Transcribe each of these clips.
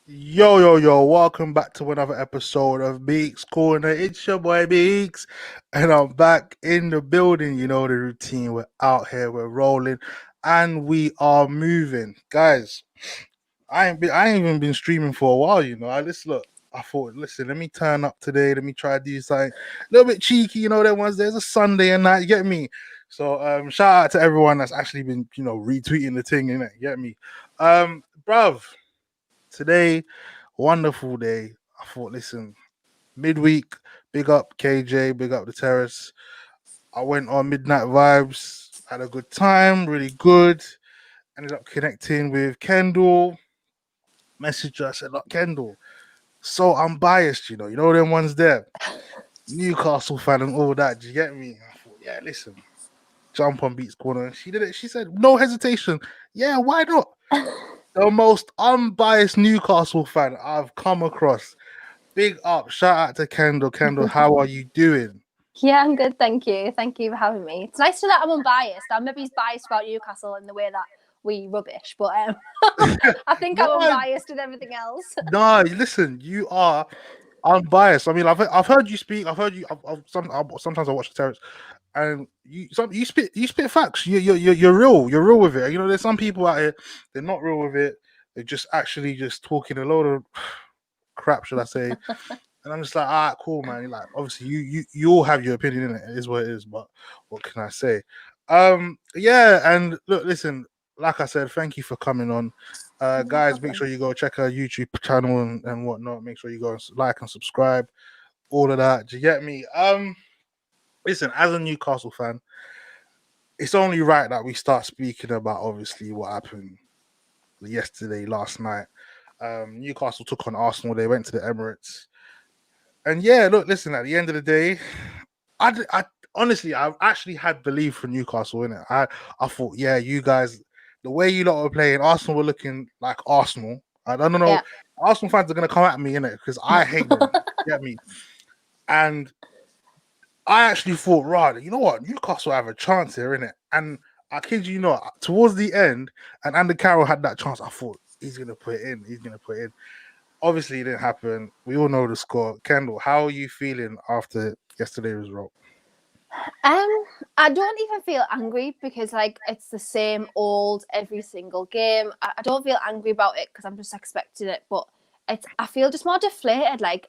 Yo, yo, yo, welcome back to another episode of Beeks Corner. It's your boy Beeks, and I'm back in the building. You know the routine. We're out here, we're rolling, and we are moving. Guys, I ain't even been streaming for a while, I just look. I thought, listen, let me turn up today. Let me try to do something a little bit cheeky, that ones there's a Sunday and that, you get me? So shout out to everyone that's actually been, retweeting the thing, innit? You get me? Bruv, today, wonderful day. I thought, listen, midweek, big up KJ, big up the terrace. I went on Midnight Vibes, had a good time, really good. Ended up connecting with Kendall. Message her, I said, look, Kendall, so unbiased, them ones there. Newcastle fan and all that. Do you get me? I thought, yeah, listen, jump on Beats Corner. She did it. She said, no hesitation. Yeah, why not? The most unbiased Newcastle fan I've come across. Big up. Shout out to Kendall. Kendall, how are you doing? Yeah, I'm good, thank you. Thank you for having me. It's nice to know that I'm unbiased. I'm maybe biased about Newcastle in the way that we rubbish, but I think I'm No, unbiased with everything else. no, listen, you are unbiased. I mean, I've heard you speak. I've heard you. Sometimes I watch the terrace, and you spit facts. You're real. You're real with it. There's some people out here, they're not real with it. They're just actually just talking a load of crap, should I say? And I'm just like, all right, cool, man. You're like, obviously, you all have your opinion in it. It is what it is. But what can I say? Yeah. And look, listen. Like I said, thank you for coming on, No guys. Make problem. sure you go check our YouTube channel and whatnot. Make sure you go and like and subscribe. All of that. Do you get me? Listen, as a Newcastle fan, it's only right that we start speaking about obviously what happened yesterday, last night. Newcastle took on Arsenal. They went to the Emirates. And yeah, look, listen, at the end of the day, I honestly, I've actually had belief for Newcastle in it. I thought, yeah, you guys, the way you lot were playing, Arsenal were looking like Arsenal. I don't know. Yeah. Arsenal fans are gonna come at me in it because I hate them. Get me? And I actually thought, right, you know what, Newcastle have a chance here, innit? And I kid you not, towards the end, and Andy Carroll had that chance. I thought he's gonna put it in. He's gonna put it in. Obviously, it didn't happen. We all know the score. Kendall, how are you feeling after yesterday's result? I don't even feel angry because it's the same old every single game. I don't feel angry about it because I'm just expecting it, but I feel just more deflated. Like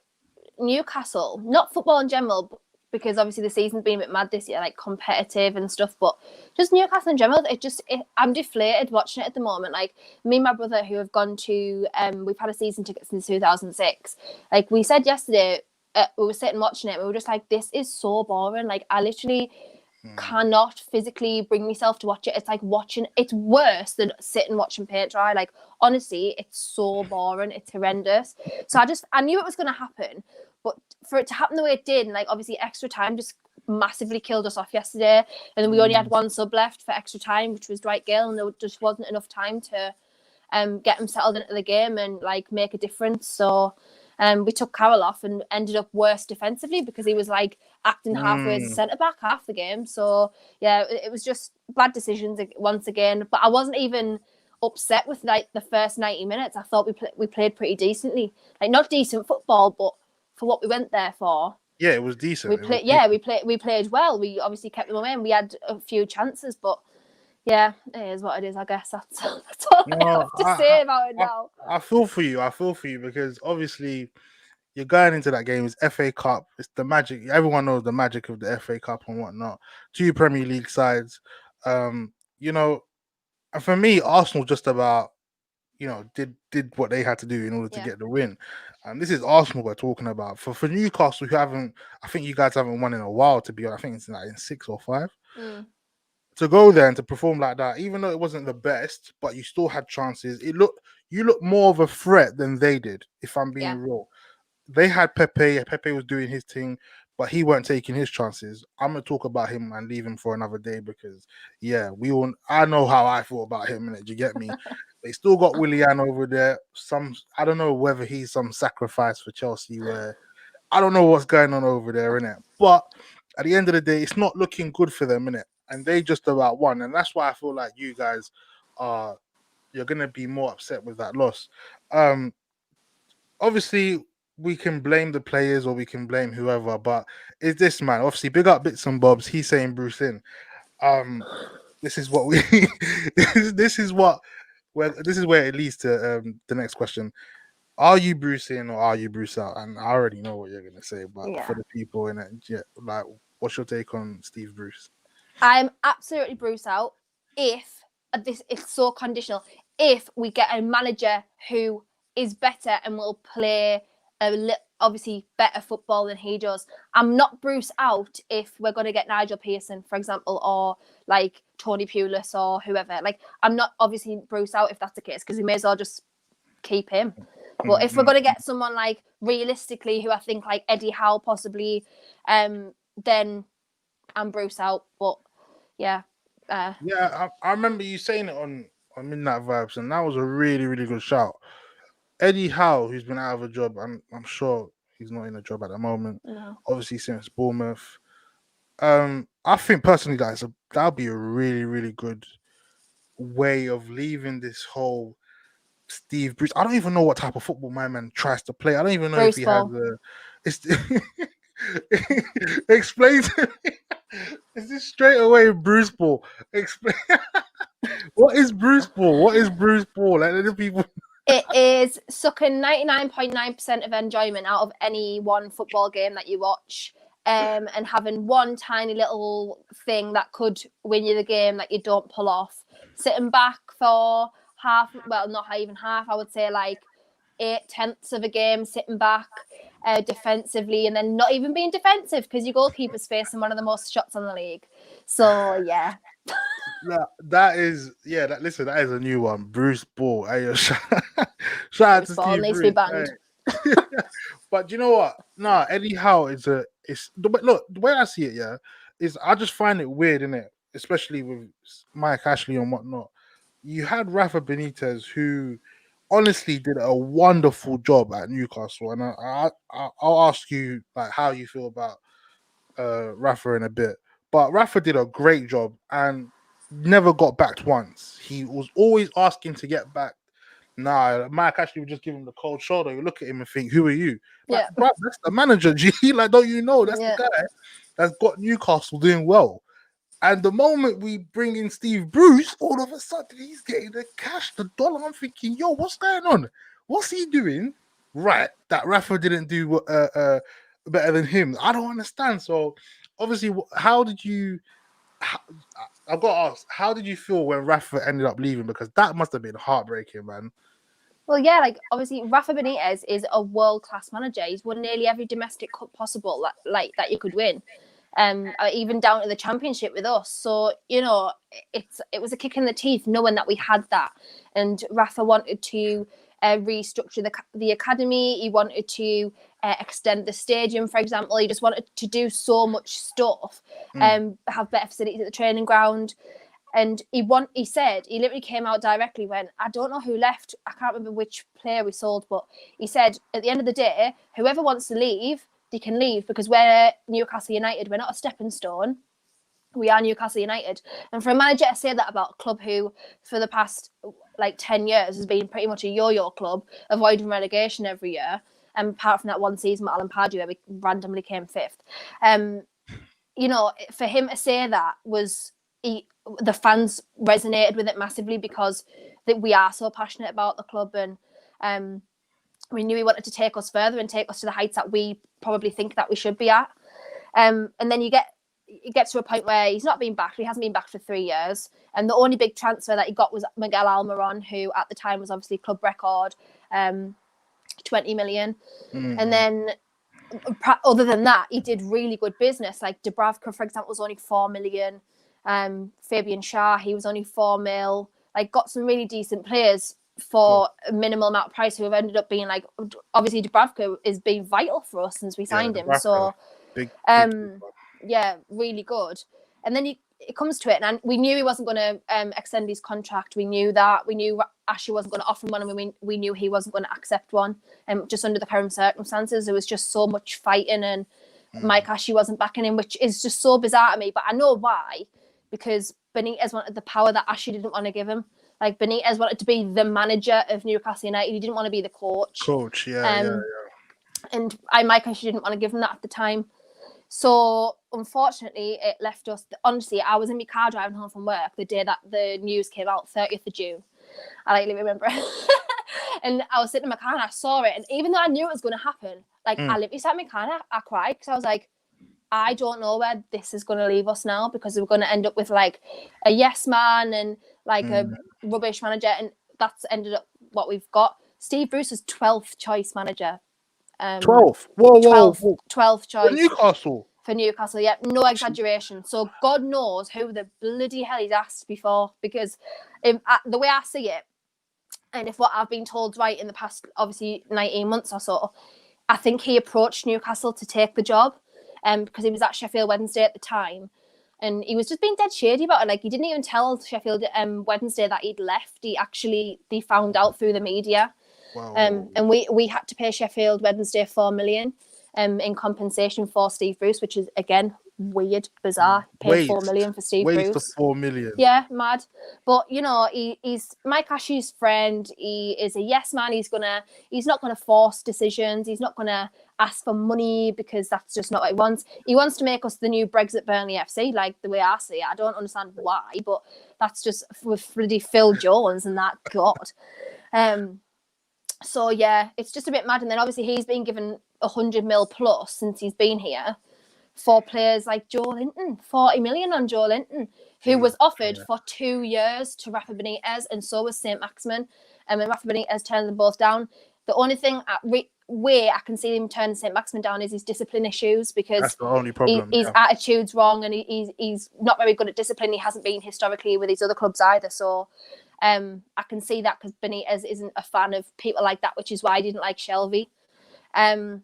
Newcastle, not football in general, because obviously the season's been a bit mad this year, like competitive and stuff. But just Newcastle in general, I'm deflated watching it at the moment. Like me and my brother, who have gone to, we've had a season ticket since 2006. Like we said yesterday, we were sitting watching it. We were just like, this is so boring. Like I literally cannot physically bring myself to watch it. It's like watching. It's worse than sitting watching paint dry. Like honestly, it's so boring. It's horrendous. So I knew it was going to happen, but for it to happen the way it did, and like obviously extra time just massively killed us off yesterday. And then we only had one sub left for extra time, which was Dwight Gill, and there just wasn't enough time to get him settled into the game and like make a difference. So we took Carroll off and ended up worse defensively because he was like acting halfway as a centre back half the game. So yeah, it was just bad decisions once again. But I wasn't even upset with like the first 90 minutes. I thought we played pretty decently, like not decent football, but for what we went there for. Yeah, it was decent. We played well. We obviously kept them away, and we had a few chances, but yeah, it is what it is. I guess that's all I No, have to say about it now. I feel for you. I feel for you because obviously you're going into that game. It's FA Cup. It's the magic. Everyone knows the magic of the FA Cup and whatnot. Two Premier League sides. Um, you know, and for me, Arsenal just about did what they had to do in order to Yeah, get the win. And this is Arsenal we're talking about. For Newcastle, who haven't, I think you guys haven't won in a while. To be honest, I think it's like in 6 or 5. To go there and to perform like that, even though it wasn't the best, but you still had chances. You look more of a threat than they did. If I'm being yeah. real, they had Pepe. Pepe was doing his thing, but he weren't taking his chances. I'm gonna talk about him and leave him for another day because yeah, we all. I know how I feel about him. And you get me. They still got Willian over there. I don't know whether he's some sacrifice for Chelsea. Where I don't know what's going on over there, innit? But at the end of the day, it's not looking good for them, innit? And they just about won, and that's why I feel like you guys are you're gonna be more upset with that loss. Um, obviously we can blame the players or we can blame whoever, but is this man obviously big up bits and bobs? He's saying Bruce in. Um, this is what we. this is what. Well, this is where it leads to the next question. Are you Bruce in or are you Bruce out? And I already know what you're gonna say, but for Yeah. the people in it, yeah, like, what's your take on Steve Bruce? I'm absolutely Bruce out if this it's so conditional. If we get a manager who is better and will play obviously better football than he does. I'm not Bruce out if we're going to get Nigel Pearson, for example, or like Tony Pulis or whoever. Like, I'm not obviously Bruce out if that's the case, because we may as well just keep him. But if we're going to get someone like realistically who I think like Eddie Howe possibly, then I'm Bruce out. But yeah. Yeah, I remember you saying it on Midnight Vibes, and that was a really really good shout. Eddie Howe, who's been out of a job, I'm sure he's not in a job at the moment. No. Obviously, since Bournemouth. I think personally that'll be a really really good way of leaving this whole Steve Bruce. I don't even know what type of football my man tries to play. I don't even know if Bruce he has Ball. a. It's explain to me. Is this straight away Bruce Ball? Explain. What is Bruce Ball? What is Bruce Ball? Like the people. It is sucking 99.9% of enjoyment out of any one football game that you watch, and having one tiny little thing that could win you the game that you don't pull off. Sitting back for half, well, not even half, I would say like 8/10 of a game, sitting back defensively, and then not even being defensive because your goalkeeper's facing one of the most shots on the league. So, yeah. That is listen, that is a new one. Bruce Ball. Hey, shout out Bruce to Ball Steve needs to be Bruce. banned. Hey. But you know what? Nah, Eddie Howe look, the way I see it, yeah, is I just find it weird, innit? Especially with Mike Ashley and whatnot. You had Rafa Benitez, who honestly did a wonderful job at Newcastle, and I'll ask you like how you feel about Rafa in a bit. But Rafa did a great job and never got backed once. He was always asking to get back. Nah, Mike actually would just give him the cold shoulder. You look at him and think, "Who are you?" Like, Yeah. bro, that's the manager. G, like, don't you know that's the Yeah. guy that's got Newcastle doing well. And the moment we bring in Steve Bruce, all of a sudden he's getting the cash, the dollar. I'm thinking, yo, what's going on? What's he doing? Right, that Rafa didn't do better than him. I don't understand. So, obviously, how did you? How, I've got to ask, how did you feel when Rafa ended up leaving? Because that must have been heartbreaking, man. Well, yeah, like obviously Rafa Benitez is a world-class manager. He's won nearly every domestic cup possible that you could win, even down to the championship with us. So it was a kick in the teeth knowing that we had that. And Rafa wanted to restructure the academy. He wanted to extend the stadium, for example. He just wanted to do so much stuff, have better facilities at the training ground. And he said, he literally came out directly when, I don't know who left, I can't remember which player we sold, but he said, at the end of the day, whoever wants to leave, they can leave, because we're Newcastle United. We're not a stepping stone. We are Newcastle United. And for a manager to say that about a club who, for the past like 10 years, has been pretty much a yo-yo club, avoiding relegation every year, and apart from that one season with Alan Pardew where we randomly came fifth, for him to say that was... the fans resonated with it massively because we are so passionate about the club, and we knew he wanted to take us further and take us to the heights that we probably think that we should be at. And then it gets to a point where he's not been back. He hasn't been back for 3 years. And the only big transfer that he got was Miguel Almiron, who at the time was obviously club record, 20 million. Mm-hmm. And then other than that, he did really good business. Like Dubravka, for example, was only 4 million. Fabian Schär, he was only 4 mil. Like, got some really decent players for a minimal amount of price who have ended up being like, obviously Dubravka is being vital for us since we signed him. So big, yeah, really good. And then it comes to it, and we knew he wasn't going to extend his contract. We knew that. We knew Ashley wasn't going to offer him one, and we knew he wasn't going to accept one. Just under the current circumstances, there was just so much fighting, and Mike Ashley wasn't backing him, which is just so bizarre to me. But I know why, because Benitez wanted the power that Ashley didn't want to give him. Like Benitez wanted to be the manager of Newcastle United. He didn't want to be the coach. Coach, yeah. And Mike actually didn't want to give him that at the time. So unfortunately, it left us. Honestly, I was in my car driving home from work the day that the news came out, 30th of June. I remember it. And I was sitting in my car and I saw it. And even though I knew it was going to happen, like I literally sat in my car and I cried because I was like, I don't know where this is going to leave us now, because we're going to end up with like a yes man and like a rubbish manager. And that's ended up what we've got. Steve Bruce is 12th choice manager. 12th. Whoa. 12th choice. For Newcastle. Yeah, no exaggeration. So God knows who the bloody hell he's asked before, because the way I see it, and if what I've been told right in the past, obviously 19 months or so, I think he approached Newcastle to take the job, because he was at Sheffield Wednesday at the time, and he was just being dead shady about it. Like, he didn't even tell Sheffield Wednesday that he'd left. They found out through the media. Wow. And we had to pay Sheffield Wednesday $4 million in compensation for Steve Bruce, which is, again, weird, bizarre. Paid $4 million for Steve Bruce. Waste of $4 million. Yeah, mad. But you know, he's Mike Ashley's friend. He is a yes man. He's not gonna force decisions. He's not gonna ask for money, because that's just not what he wants. He wants to make us the new Brexit Burnley FC, like the way I see it. I don't understand why, but that's just with bloody Phil Jones and that God. So yeah, it's just a bit mad. And then obviously he's been given 100 mil plus since he's been here for players like Joe Linton, 40 million on Joe Linton, who was offered for 2 years to Rafa Benitez, and so was St. Maximin. And Rafa Benitez turned them both down. The only thing way I can see him turning St. Maximin down is his discipline issues, because that's the only problem. His attitude's wrong, and he's not very good at discipline. He hasn't been historically with his other clubs either. So I can see that, because Benitez isn't a fan of people like that, which is why I didn't like Shelby. And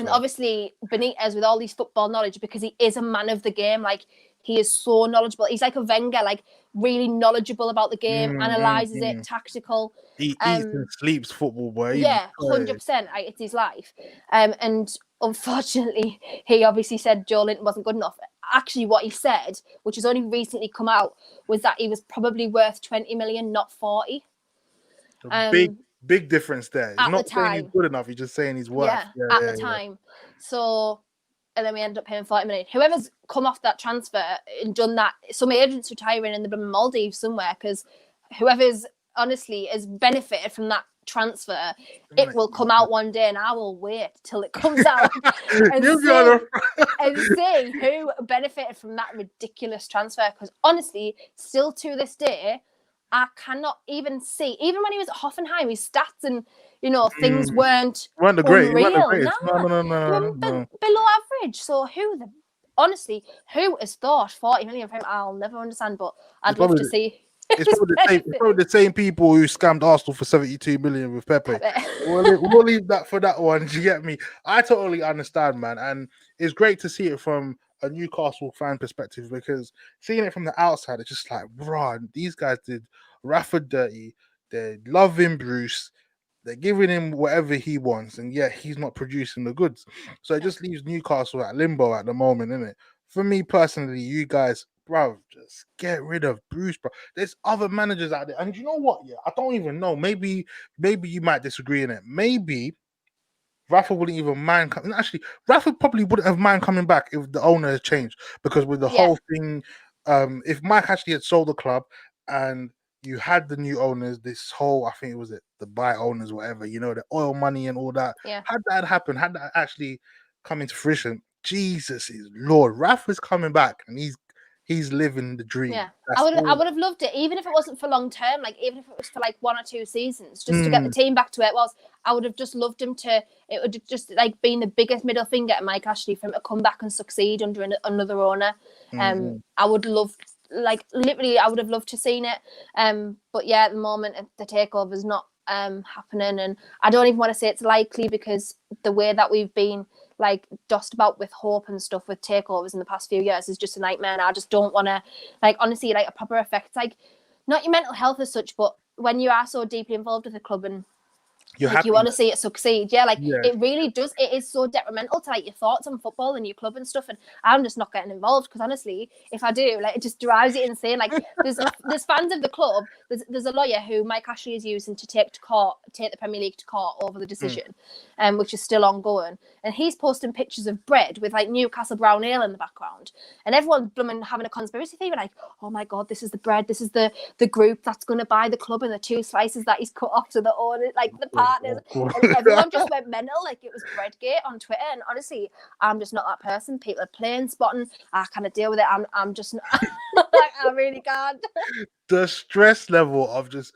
obviously Benitez, with all these football knowledge, because he is a man of the game, like he is so knowledgeable. He's like a Wenger, like really knowledgeable about the game, analyzes it, tactical. He eats and sleeps football, boy. Yeah, 100%. It's his life. And unfortunately, he obviously said Joe Linton wasn't good enough. Actually, what he said, which has only recently come out, was that he was probably worth 20 million, not 40. Big difference there. He's not saying he's good enough. He's just saying he's worth. At the time. So, and then we ended up paying 40 million. Whoever's come off that transfer and done that, some agent's retiring in the Maldives somewhere, because whoever's honestly has benefited from that transfer, it will come out one day, and I will wait till it comes out and see who benefited from that ridiculous transfer. Because honestly, still to this day, I cannot even see, even when he was at Hoffenheim, his stats and things weren't the great. No. Below average. So who has thought 40 million for him? I'll never understand, but I'd love to see. It's probably the same people who scammed Arsenal for 72 million with Pepe. We'll leave that for that one. Do you get me? I totally understand, man. And it's great to see it from a Newcastle fan perspective, because seeing it from the outside, it's just like, bro, these guys did Rafa dirty. They're loving Bruce. They're giving him whatever he wants, and yet he's not producing the goods. So it just leaves Newcastle at limbo at the moment, innit? For me personally, you guys, bro, just get rid of Bruce, bro. There's other managers out there, and you know what? Yeah, I don't even know. Maybe you might disagree in it. Maybe Rafa wouldn't even mind coming. Actually, Rafa probably wouldn't have mind coming back if the owner has changed, because with the whole thing, if Mike actually had sold the club and you had the new owners, this whole, I think it was the buy owners, whatever, the oil money and all that. Yeah. Had that happened, had that actually come into fruition, Jesus is Lord. Rafa's coming back, and he's living the dream. Yeah, I would have loved it, even if it wasn't for long term, like even if it was for like 1 or 2 seasons, just to get the team back to where it was. I would have just loved him to. It would have just like been the biggest middle finger to Mike Ashley for him to come back and succeed under another owner. I would love, like literally, I would have loved to seen it. But yeah, at the moment, the takeover is not happening, and I don't even want to say it's likely, because the way that we've been like dosed about with hope and stuff with takeovers in the past few years is just a nightmare. And I just don't want to, like, honestly, like a proper effect, like not your mental health as such, but when you are so deeply involved with the club and you're like you happy. want to see it succeed. Yeah, like Yeah. it really does. It is so detrimental to like your thoughts on football and your club and stuff. And I'm just not getting involved because honestly, if I do, like it just drives it insane. Like there's fans of the club. There's a lawyer who Mike Ashley is using to take the Premier League to court over the decision, which is still ongoing. And he's posting pictures of bread with like Newcastle brown ale in the background, and everyone's blooming having a conspiracy theory like, oh my god, this is the bread. This is the group that's going to buy the club and the 2 slices that he's cut off to the owner, like the partners. And everyone just went mental, like it was Breadgate on Twitter. And honestly, I'm just not that person. People are playing, spotting. I can't deal with it. I'm just not, like I really can't. The stress level of just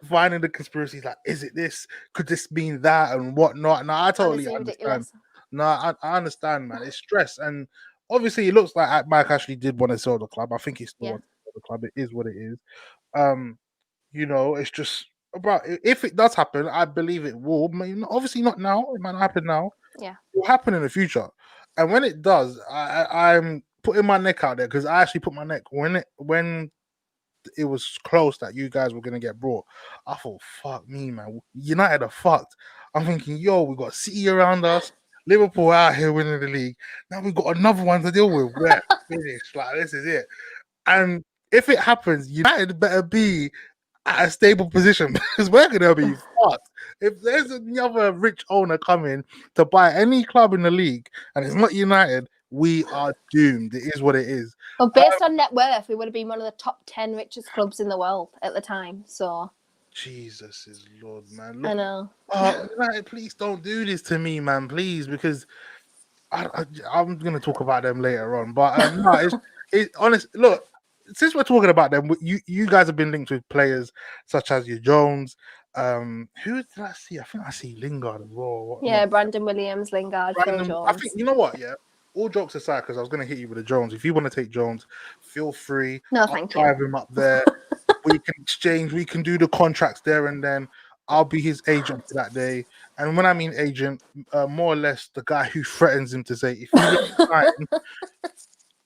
finding the conspiracies, like, is it this? Could this mean that and whatnot? No, I totally Honestly, understand. ridiculous. No, I understand, man. It's stress, and obviously, it looks like Mike actually did want to sell the club. I think he still Yeah. wants to sell the club. It is what it is. It's just about if it does happen, I believe it will. Obviously, not now. It might not happen now. Yeah. It will happen in the future, and when it does, I'm putting my neck out there because I actually put my neck when it was close that you guys were gonna get brought. I thought, fuck me, man. United are fucked. I'm thinking, yo, we got City around us, Liverpool out here winning the league. Now we got another one to deal with. We're finished. Like this is it. And if it happens, United better be at a stable position because we're gonna be fucked. If there's another rich owner coming to buy any club in the league and it's not United, we are doomed. It is what it is. Well, based on net worth, we would have been one of the top 10 richest clubs in the world at the time. So Jesus is Lord, man. I Look, know. United, please don't do this to me, man. Please, because I'm gonna talk about them later on. But no, it's honest. Look, since we're talking about them, you guys have been linked with players such as your Jones. Who did I see? I think I see Lingard as well. Yeah, Brandon Williams, Lingard, Phil Random. I think Jones. you know what? Yeah. All jokes aside, because I was gonna hit you with a Jones. If you want to take Jones, feel free. No, I'll thank you. drive him up there. We can exchange. We can do the contracts there and then. I'll be his agent for that day. And when I mean agent, more or less the guy who threatens him to say, if you don't sign,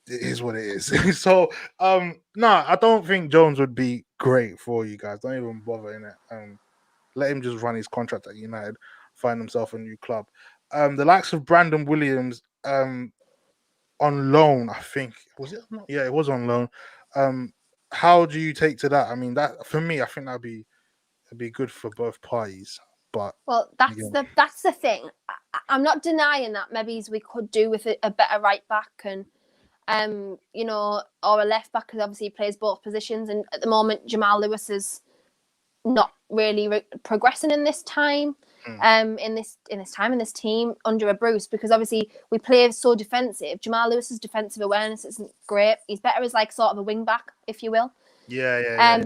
it is what it is. So, no, I don't think Jones would be great for you guys. Don't even bother in it. Let him just run his contract at United, find himself a new club. The likes of Brandon Williams, on loan, I think was it? Yeah, it was on loan. How do you take to that? I mean, that for me, I think it'd be good for both parties. But well, that's the thing. I'm not denying that maybe we could do with a better right back and or a left back because obviously he plays both positions. And at the moment, Jamal Lewis is not really progressing in this time. In this team under a Bruce, because obviously we play so defensive. Jamal Lewis's defensive awareness isn't great. He's better as like sort of a wing back, if you will. Yeah.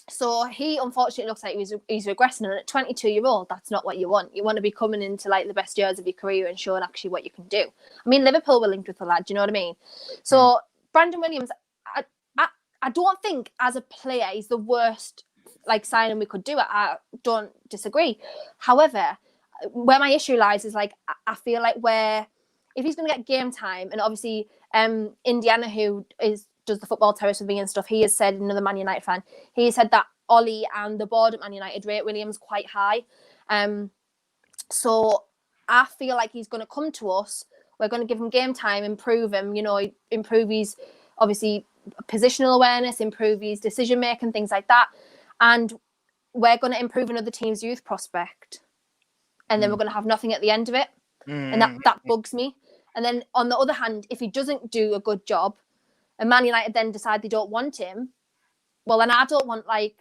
So he unfortunately looks like he's regressing, and at 22-year-old, that's not what you want. You want to be coming into like the best years of your career and showing actually what you can do. I mean, Liverpool were linked with the lad. Do you know what I mean? So Brandon Williams, I don't think as a player he's the worst like signing we could do. I don't disagree. However, where my issue lies is like I feel like if he's going to get game time, and obviously Indiana, who does the football terrace with me and stuff, he has said, another Man United fan, he said that Ollie and the board at Man United rate Williams quite high. So I feel like he's going to come to us. We're going to give him game time, improve him, improve his obviously positional awareness, improve his decision making, things like that. And we're going to improve another team's youth prospect. And then we're going to have nothing at the end of it. And that bugs me. And then on the other hand, if he doesn't do a good job and Man United then decide they don't want him, well, then I don't want like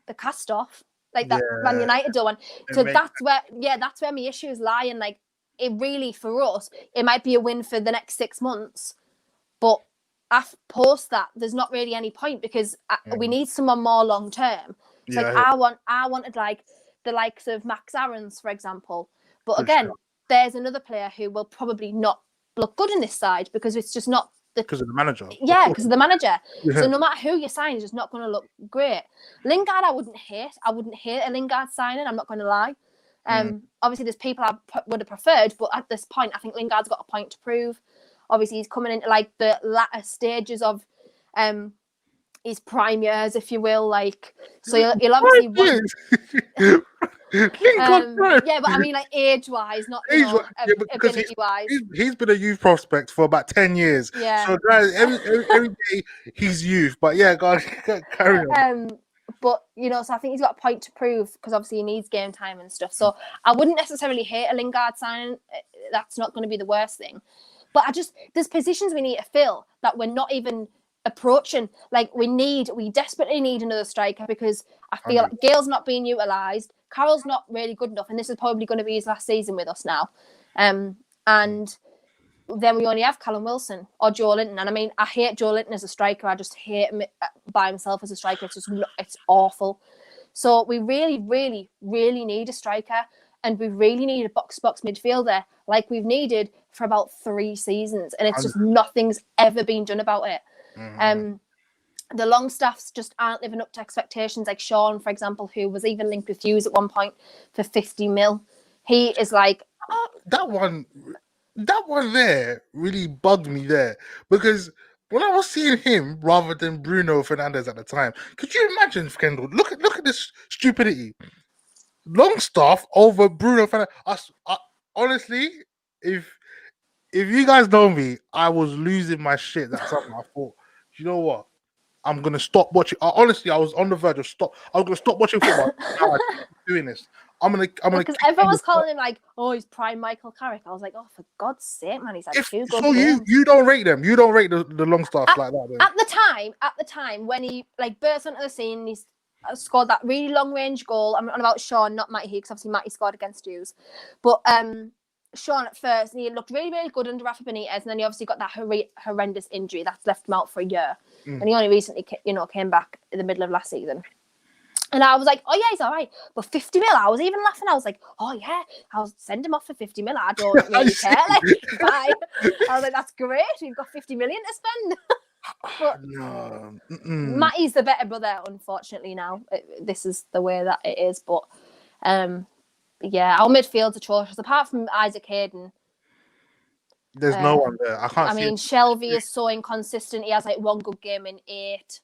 the cast off like that Man United don't want. So that's where my issues lie. And like it really, for us, it might be a win for the next 6 months, but post that there's not really any point because we need someone more long term. So I wanted like the likes of Max Aarons, for example. But again, there's another player who will probably not look good in this side because it's just not because of the manager. Yeah, because of the manager. Yeah. So no matter who you sign, it's just not going to look great. Lingard, I wouldn't hate a Lingard signing. I'm not going to lie. Obviously, there's people I would have preferred, but at this point, I think Lingard's got a point to prove. Obviously, he's coming into like the latter stages of his prime years, if you will. Like, so you'll obviously want. Lingard, bro. Yeah, but I mean, like age-wise, not Age, yeah, because ability-wise. he's been a youth prospect for about 10 years. Yeah. So guys, every day he's youth. But yeah, guys, carry on. But so I think he's got a point to prove because obviously he needs game time and stuff. So I wouldn't necessarily hate a Lingard signing. That's not going to be the worst thing. But there's positions we need to fill that we're not even approaching. Like we desperately need another striker because I feel like Gale's not being utilised. Carroll's not really good enough, and this is probably going to be his last season with us now. And then we only have Callum Wilson or Joe Linton. And I mean, I hate Joe Linton as a striker. I just hate him by himself as a striker. It's awful. So we really, really, really need a striker. And we really need a box-to-box midfielder like we've needed for about 3 seasons. And it's just nothing's ever been done about it. The Longstaffs just aren't living up to expectations. Like Sean, for example, who was even linked with Hughes at one point for 50 mil. He is like... That one there really bugged me there because when I was seeing him rather than Bruno Fernandes at the time, could you imagine, Kendall? Look at this stupidity. Longstaff over Bruno Fernandes. Honestly, if you guys know me, I was losing my shit that summer. I thought, you know what? I'm gonna stop watching. Honestly, I was on the verge of stop. I was gonna stop watching football. Now I keep doing this. I'm gonna because everyone was calling him like, oh, he's prime Michael Carrick. I was like, oh, for God's sake, man, he's had 2 good games. You don't rate them. You don't rate the Longstaffs like that. Then. At the time when he like burst onto the scene, he's scored that really long range goal. I'm on about Sean, not Matty, because obviously Matty scored against Hughes, but Sean at first, and he looked really, really good under Rafa Benitez, and then he obviously got that horrendous injury that's left him out for a year, and he only recently, came back in the middle of last season. And I was like, oh yeah, he's all right. But 50 mil, I was even laughing. I was like, oh yeah, I'll send him off for 50 mil. I don't really care. Like, bye. I was like, that's great. We've got 50 million to spend. But no. Matty's the better brother, unfortunately, now. This is the way that it is. But yeah, our midfield's atrocious. Apart from Isaac Hayden. There's no one there. I mean, Shelby is so inconsistent. He has like 1 good game in 8.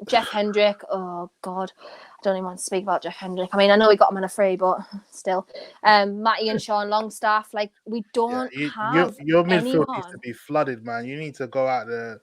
Jeff Hendrick, oh God, I don't even want to speak about Jeff Hendrick. I mean, I know we got him on a free, but still. Matty and Sean Longstaff, like we don't have your midfield anyone. needs to be flooded, man. You need to go out there,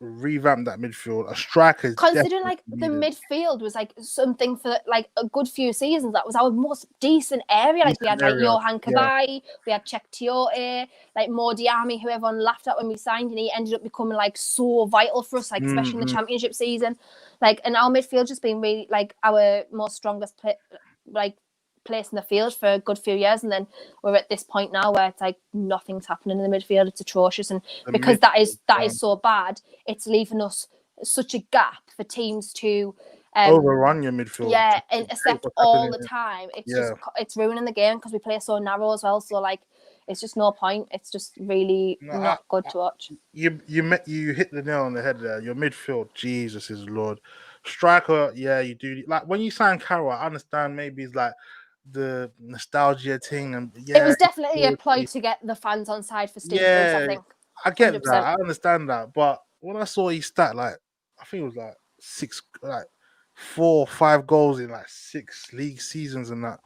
revamp that midfield. A striker, considering like the midfield was like something for like a good few seasons. That was our most decent area. Like we had like Johan Cabaye, we had Czech Tiote, like Mordiami, who everyone laughed at when we signed, and he ended up becoming like so vital for us, like especially in the championship season. Like, and our midfield just been really like our most strongest place in the field for a good few years, and then we're at this point now where it's like nothing's happening in the midfield. It's atrocious, and because that is so bad, it's leaving us such a gap for teams to overrun your midfield. Yeah, and accept all the time. It's it's ruining the game because we play so narrow as well. So like, it's just no point. It's just really not good to watch. You hit the nail on the head there. Your midfield, Jesus is Lord. Striker, yeah, you do. Like when you sign Carroll, I understand maybe it's like the nostalgia thing, and it was definitely a ploy to get the fans on side for Steve Bruce, I think. I get 100%. That. I understand that, but when I saw his stat, like I think it was like 4 or 5 goals in like 6 league seasons, and that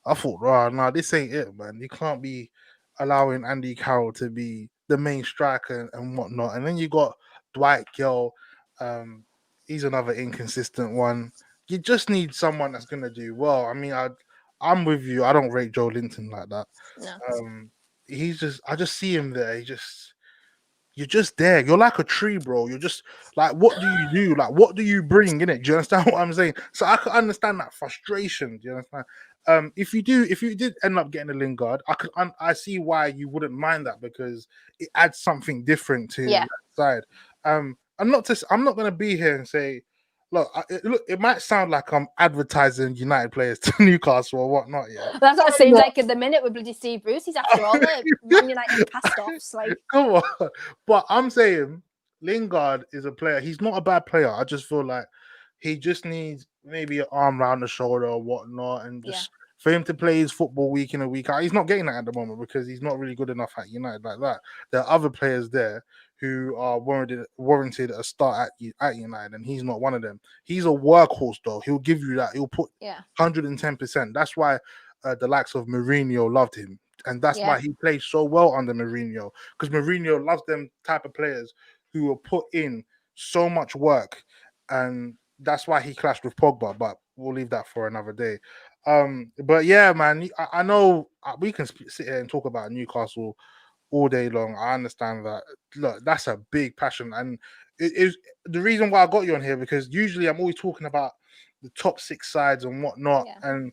I thought, wow, no, this ain't it, man. You can't be allowing Andy Carroll to be the main striker and whatnot. And then you got Dwight Gill. He's another inconsistent one. You just need someone that's gonna do well. I mean, I'm with you. I don't rate Joe Linton like that. No. I just see him there. You're just there. You're like a tree, bro. You're just like, what do you do? Like, what do you bring in it? Do you understand what I'm saying? So I can understand that frustration. Do you understand? If you did end up getting a Lingard, I see why you wouldn't mind that because it adds something different to that side. I'm not going to be here and say, look, it might sound like I'm advertising United players to Newcastle or whatnot. Yeah, that's what it seems like at the minute with bloody Steve Bruce. He's after all the Man United cast-offs. Like, come on, but I'm saying Lingard is a player. He's not a bad player. I just feel like he just needs maybe an arm round the shoulder or whatnot, and Yeah, just for him to play his football week in a week out. He's not getting that at the moment because he's not really good enough at United like that. There are other players there who are warranted a start at United, and he's not one of them. He's a workhorse though. He'll give you that. He'll put yeah, 110%. That's why the likes of Mourinho loved him. And that's yeah, why he plays so well under Mourinho. Because Mourinho loves them type of players who will put in so much work. And that's why he clashed with Pogba. But we'll leave that for another day. But yeah, man, I know we can sit here and talk about Newcastle all day long. I understand that. Look, that's a big passion, and it is the reason why I got you on here because usually I'm always talking about the top six sides and whatnot, yeah, and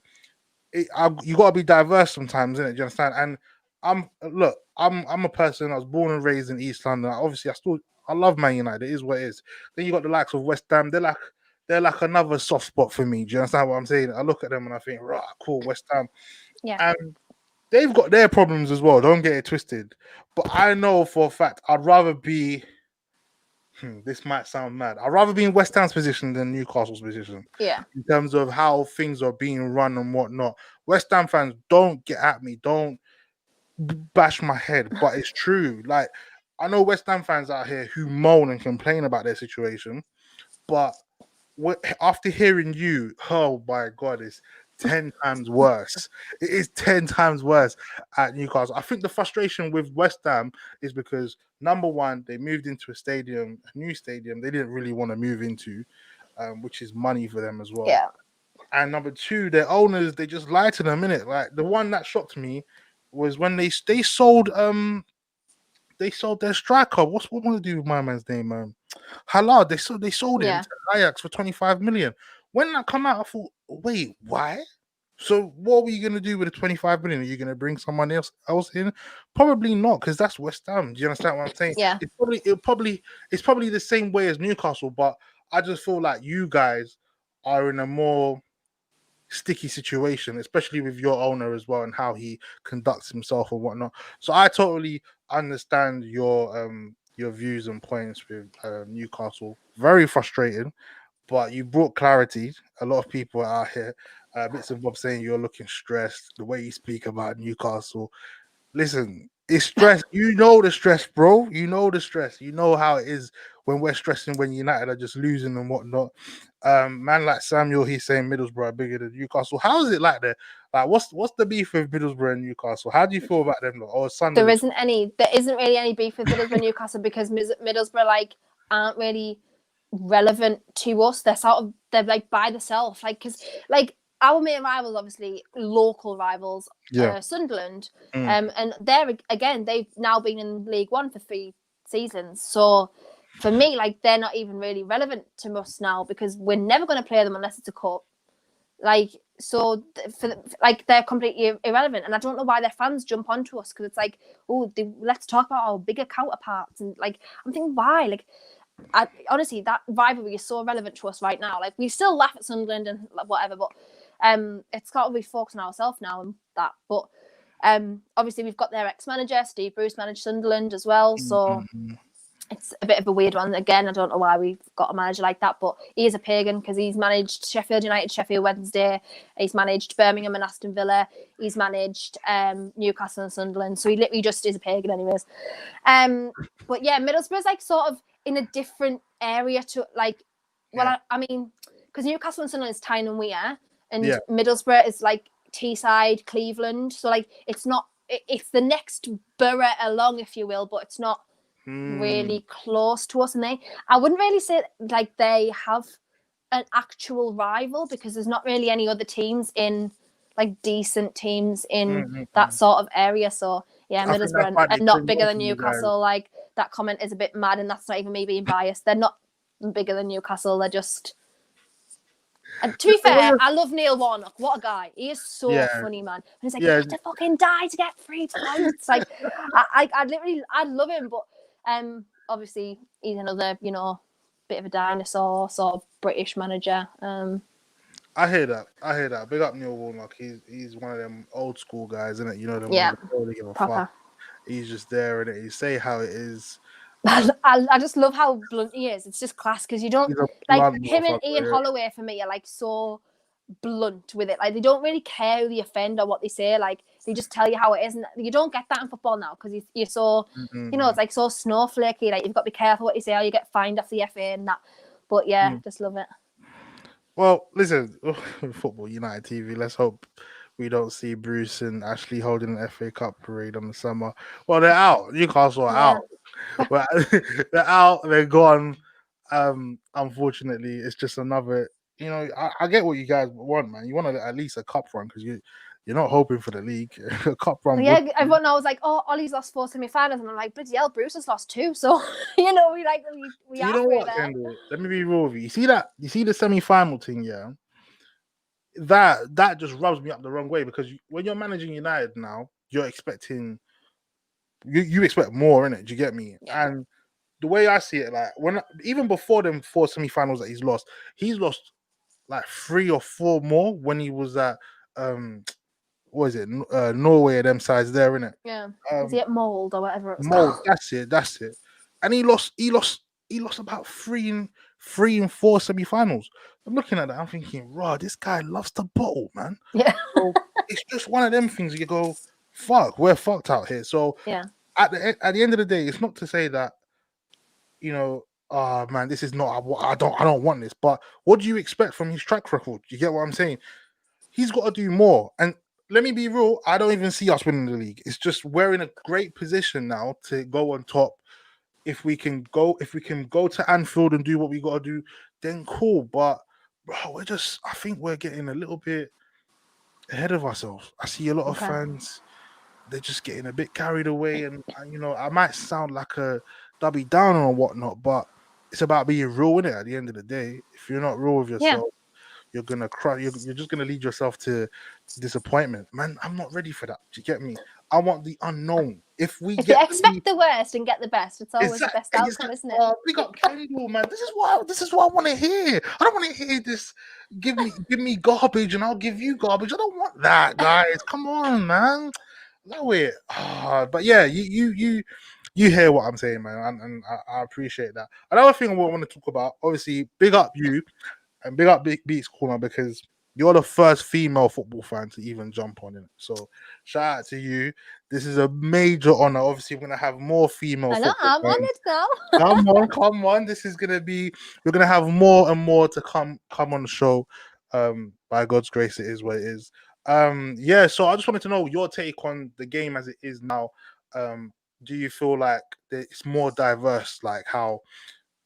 you got to be diverse sometimes, innit? Do you understand? And I'm a person. I was born and raised in East London. Obviously, I love Man United. It is what it is. Then you got the likes of West Ham. They're like another soft spot for me. Do you understand what I'm saying? I look at them and I think, right, cool, West Ham. yeah, And they've got their problems as well. Don't get it twisted. But I know for a fact I'd rather be. This might sound mad. I'd rather be in West Ham's position than Newcastle's position yeah, in terms of how things are being run and whatnot. West Ham fans, don't get at me. Don't bash my head, but it's true. Like, I know West Ham fans out here who moan and complain about their situation, but after hearing you, oh my god, it's 10 times worse. It is 10 times worse at Newcastle. I think the frustration with West Ham is because number one, they moved into a new stadium they didn't really want to move into, which is money for them as well. yeah, And number two, their owners they just lied to them. Minute like the one that shocked me was when they sold their striker. What want to do with my man's name? Halal. They sold him yeah, to Ajax for 25 million. When that come out, I thought, wait, why? So what were you gonna do with the 25 million? Are you gonna bring someone else in? Probably not, because that's West Ham. Do you understand what I'm saying? yeah, It's probably the same way as Newcastle, but I just feel like you guys are in a more sticky situation, especially with your owner as well and how he conducts himself and whatnot. So I totally understand your views and points with Newcastle. Very frustrating, but you brought clarity. A lot of people out here, bits and bobs saying you're looking stressed. The way you speak about Newcastle, listen, it's stress. You know the stress, bro. You know the stress. You know how it is when we're stressing when United are just losing and whatnot. Man like Samuel, he's saying Middlesbrough are bigger than Newcastle. How is it like there? Like, what's the beef with Middlesbrough and Newcastle? How do you feel about them? Or Sunderland? there isn't really any beef with Middlesbrough Newcastle because Middlesbrough like aren't really relevant to us. They're like by themselves. Like because like our main rivals, obviously local rivals, Yeah. Sunderland, Mm, and they're again they've now been in League One for 3 seasons. So for me, like they're not even really relevant to us now because we're never going to play them unless it's a cup. Like so, like they're completely irrelevant, and I don't know why their fans jump onto us because it's like, oh, let's talk about our bigger counterparts, and like I'm thinking why, like, honestly that rivalry is so relevant to us right now. Like we still laugh at Sunderland and whatever, but it's got to be focused on ourselves now and that. But obviously we've got their ex-manager Steve Bruce managed Sunderland as well, mm, so mm, it's a bit of a weird one. Again, I don't know why we've got a manager like that, but he is a pagan because he's managed Sheffield United, Sheffield Wednesday. He's managed Birmingham and Aston Villa. He's managed Newcastle and Sunderland. So he literally just is a pagan, anyways. But yeah, Middlesbrough's like sort of in a different area to like. Well, yeah. I mean, because Newcastle and Sunderland is Tyne and Weir, and Yeah. Middlesbrough is like Teesside, Cleveland. So like, it's not. It's the next borough along, if you will, but it's not Mm, really close to us, and I wouldn't really say like they have an actual rival because there's not really any other teams in like decent teams in that mm. sort of area. So yeah, I think that's Middlesbrough why are they not bigger promoted than you guys. Newcastle. Like that comment is a bit mad, and that's not even me being biased. They're not bigger than Newcastle. They're just. And to be fair, I love Neil Warnock. What a guy! He is so Yeah. funny, man. And he's like, "You Yeah. have to fucking die to get 3 points." Like, I literally, I love him, but obviously he's another, bit of a dinosaur, sort of British manager. I hear that. I hear that. Big up Neil Warnock. He's one of them old school guys, isn't it? You know, the ones Yeah, that don't really give a fuck. proper. He's just there and he say how it is. I just love how blunt he is. It's just class because you don't He's a like blunt him and motherfucker. Ian Yeah. Holloway for me are like so blunt with it. Like they don't really care who they offend or what they say. Like they just tell you how it is, and you don't get that in football now because you're so, Mm-hmm. it's like so snowflakey. Like you've got to be careful what you say, or you get fined off the FA and that. But yeah, just love it. Well, listen, Football United TV. Let's hope we don't see Bruce and Ashley holding an FA Cup parade on the summer. Well, they're out. Newcastle are Yeah, out. Well, they're out. They're gone. Unfortunately, it's just another. I get what you guys want, man. You want at least a cup run because you're not hoping for the league. A cup run would. yeah. Everyone knows like, oh, Ollie's lost 4 semi-finals, and I'm like, bloody hell, Bruce has lost 2. So we You know halfway what, there. Kendall? Let me be real with you. You see that? You see the semi-final thing, yeah. That just rubs me up the wrong way because when you're managing United now, you're expecting you expect more in it. Do you get me? Yeah, And the way I see it, like when even before them 4 semi-finals that he's lost like 3 or 4 more when he was at what is it Norway and them sides there in it. yeah. Was he Um, at Mold or whatever it was Mold, called? that's it. And he lost about three and 4 semi-finals. I'm looking at that, I'm thinking, raw, this guy loves the bottle, man. Yeah, So it's just one of them things you go, fuck, we're fucked out here. So yeah, at the end of the day, it's not to say that, oh man, this is not I don't want this. But what do you expect from his track record? You get what I'm saying? He's got to do more. And let me be real, I don't even see us winning the league. It's just we're in a great position now to go on top. If we can go to Anfield and do what we got to do, then cool. But bro, I think we're getting a little bit ahead of ourselves. I see a lot of okay, fans, they're just getting a bit carried away, and I might sound like a Dubby Downer or whatnot, but it's about being real in it. At the end of the day, if you're not real with yeah. yourself, you're gonna cry. You're just gonna lead yourself to disappointment, man. I'm not ready for that. Do you get me? I want the unknown. If we If you get the lead, expect the worst and get the best, it's always the exactly, best outcome, exactly. isn't it? Oh, big up Kendall, man. This is what I want to hear. I don't want to hear this. Give me garbage, and I'll give you garbage. I don't want that, guys. Come on, man. No way. But yeah, you hear what I'm saying, man, and I appreciate that. Another thing I want to talk about, obviously, big up you and big up Big Beats Corner because you're the first female football fan to even jump on it. So shout out to you. This is a major honor. Obviously, we're gonna have more female I know, football I'm on fans. it now. Come on. This is gonna be. We're gonna have more and more to come on the show. By God's grace, it is what it is. Yeah. So I just wanted to know your take on the game as it is now. Um, do you feel like that it's more diverse, like how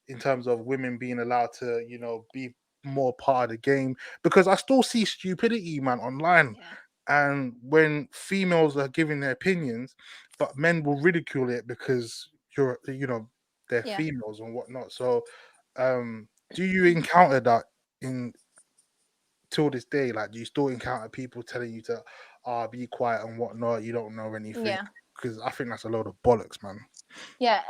in terms of women being allowed to, be more part of the game? Because I still see stupidity, man, online. Yeah, And when females are giving their opinions, but men will ridicule it because they're yeah. females and whatnot. So, do you encounter that in till this day? Like, do you still encounter people telling you to be quiet and whatnot? You don't know anything? Yeah, Because I think that's a load of bollocks, man. yeah,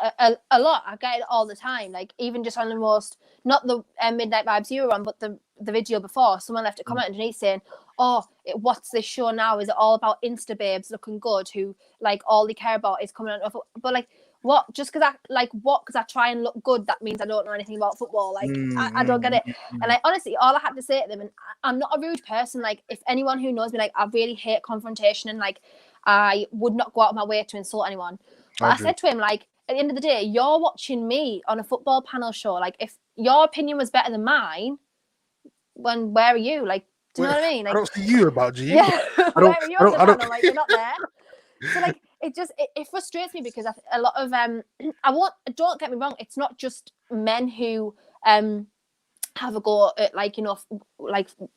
a lot. I get it all the time. Like even just on the most, not the Midnight Vibes you were on, but the video before, someone left a comment underneath saying, "Oh, what's this show now? Is it all about Insta babes looking good who like all they care about is coming on?" But like, what? Just because I try and look good, that means I don't know anything about football. Like I don't get it. And like honestly, all I had to say to them, and I'm not a rude person. Like if anyone who knows me, like I really hate confrontation, and like I would not go out of my way to insult anyone. But I Andrew. said to him, like, at the end of the day, you're watching me on a football panel show. Like, if your opinion was better than mine, where are you? Like, do you Wait, know what I mean? I Like, don't see you about G. yeah, I where don't. are you I on don't. the I don't. panel? Like, you're not there. So like, it frustrates me because a lot of don't get me wrong, it's not just men who have a go at like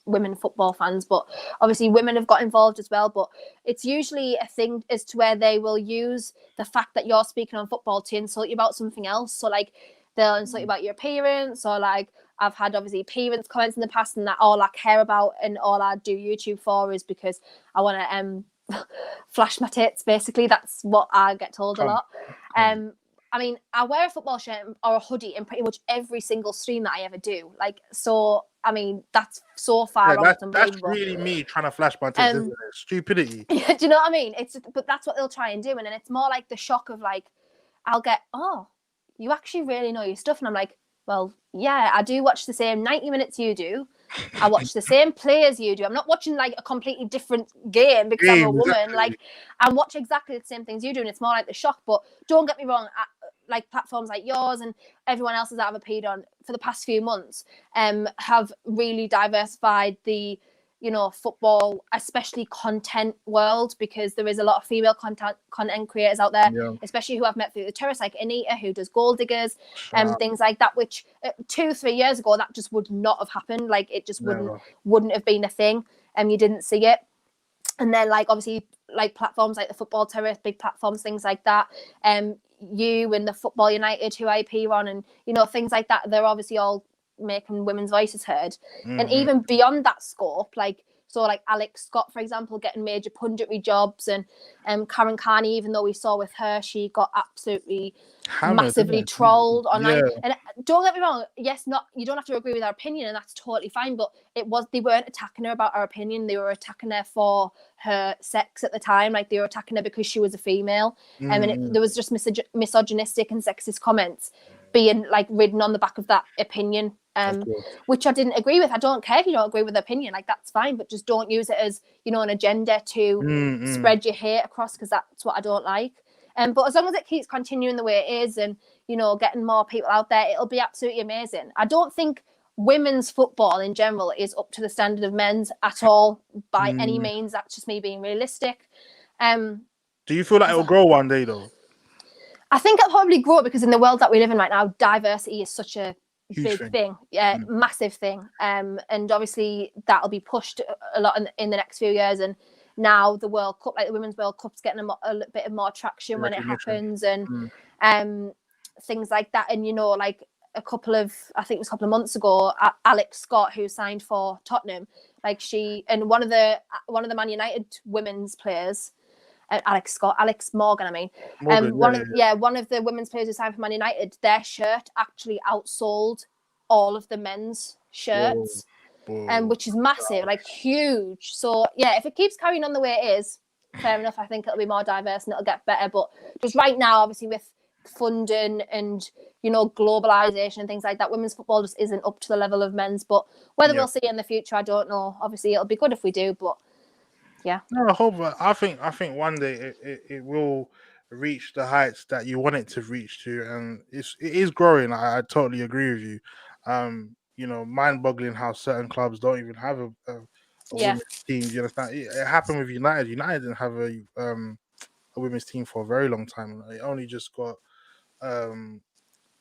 women football fans, but obviously women have got involved as well. But it's usually a thing as to where they will use the fact that you're speaking on football to insult you about something else. So like they'll insult you about your appearance, or like I've had obviously appearance comments in the past, and that all I care about and all I do YouTube for is because I want to flash my tits. Basically, that's what I get told a Come, lot. come. I mean, I wear a football shirt or a hoodie in pretty much every single stream that I ever do. Like, so, I mean, that's so Yeah, far wrong, that's it's that's unbelievable. really me trying to flash my tits, isn't Um, it? Stupidity. do you know what I mean? But that's what they'll try and do. And then it's more like the shock of like, I'll get, oh, you actually really know your stuff. And I'm like, well, yeah, I do watch the same 90 minutes you do. I watch the same players you do. I'm not watching like a completely different game because I'm a Game, woman. exactly. Like, I watch exactly the same things you do, and it's more like the shock. But don't get me wrong, like platforms like yours and everyone else's that I've appeared on for the past few months have really diversified the football, especially content world, because there is a lot of female content creators out there, Yeah. especially who I've met through the terrace, like Anita, who does Gold Diggers and Shout out. things like that, which 2-3 years ago that just would not have happened. Like, it just wouldn't Never. have been a thing, and you didn't see it. And then, like, obviously, like platforms like the Football Terrace, big platforms, things like that, you and the Football United who I appear on, and things like that, they're obviously all making women's voices heard. And Mm-hmm. even beyond that scope, like, so like Alex Scott, for example, getting major punditry jobs, and Karen Carney, even though we saw with her, she got absolutely Hammered, massively isn't trolled it? Yeah. online. And don't get me wrong, yes, not you don't have to agree with her opinion, and that's totally fine, but they weren't attacking her about her opinion, they were attacking her for her sex at the time. Like, they were attacking her because she was a female. Mm-hmm. There was just misogynistic and sexist comments being like ridden on the back of that opinion, Of course. which I didn't agree with. I don't care if you don't agree with the opinion, like, that's fine, but just don't use it as an agenda to Mm-hmm. spread your hate across, because that's what I don't like. But as long as it keeps continuing the way it is, and getting more people out there, it'll be absolutely amazing. I don't think women's football in general is up to the standard of men's at all by any Mm. means. That's just me being realistic. Um, Do you feel like it'll grow one day though? I think it'll probably grow, because in the world that we live in right now, diversity is such a Huge big thing. thing, massive thing. And obviously that'll be pushed a lot in the next few years. And now the World Cup, like the Women's World Cup's getting a bit of more traction when it Recognition. happens, and Mm. things like that. And like I think it was a couple of months ago, Alex Scott, who signed for Tottenham, like she and one of the Man United women's players, Alex Morgan, I mean, Morgan, one of the women's players who signed for Man United, their shirt actually outsold all of the men's Whoa, shirts, whoa. which is massive, like huge. So yeah, if it keeps carrying on the way it is, fair enough. I think it'll be more diverse and it'll get better. But just right now, obviously with funding and globalization and things like that, women's football just isn't up to the level of men's. But whether we'll see it in the future, I don't know. Obviously, it'll be good if we do, but yeah. No, I hope. I think one day it will reach the heights that you want it to reach to, and it is growing. I totally agree with you. Mind-boggling how certain clubs don't even have a Yeah. women's team. Do you understand? It happened with United. United didn't have a women's team for a very long time. It only just got um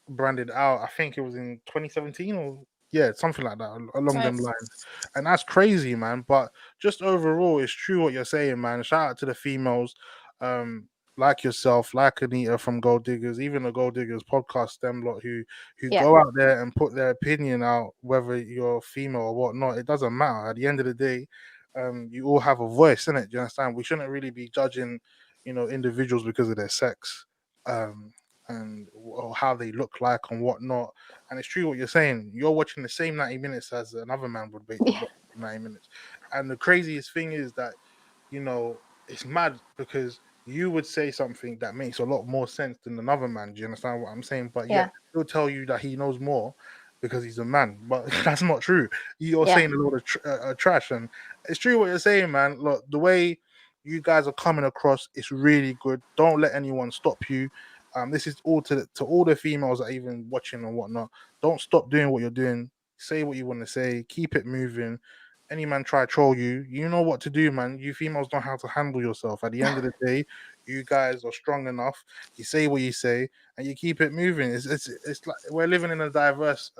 branded out. I think it was in 2017 or yeah, something like that along them Right. lines. And that's crazy, man. But just overall, it's true what you're saying, man. Shout out to the females, um, like yourself, like Anita from Gold Diggers, even the Gold Diggers podcast, them lot who Yeah. go out there and put their opinion out, whether you're female or whatnot. It doesn't matter. At the end of the day, you all have a voice, innit? Do you understand? We shouldn't really be judging, individuals because of their sex. Um, and or how they look like and whatnot. And it's true what you're saying. You're watching the same 90 minutes as another man would be Yeah. 90 minutes. And the craziest thing is that, it's mad because you would say something that makes a lot more sense than another man. Do you understand what I'm saying? But Yeah. yet he'll tell you that he knows more because he's a man. But that's not true. You're Yeah. saying a lot of trash. And it's true what you're saying, man. Look, the way you guys are coming across, it's really good. Don't let anyone stop you. This is all to all the females that are even watching and whatnot. Don't stop doing what you're doing. Say what you want to say. Keep it moving. Any man try to troll you, you know what to do, man. You females know how to handle yourself. At the end of the day, you guys are strong enough. You say what you say, and you keep it moving. It's like we're living in a diverse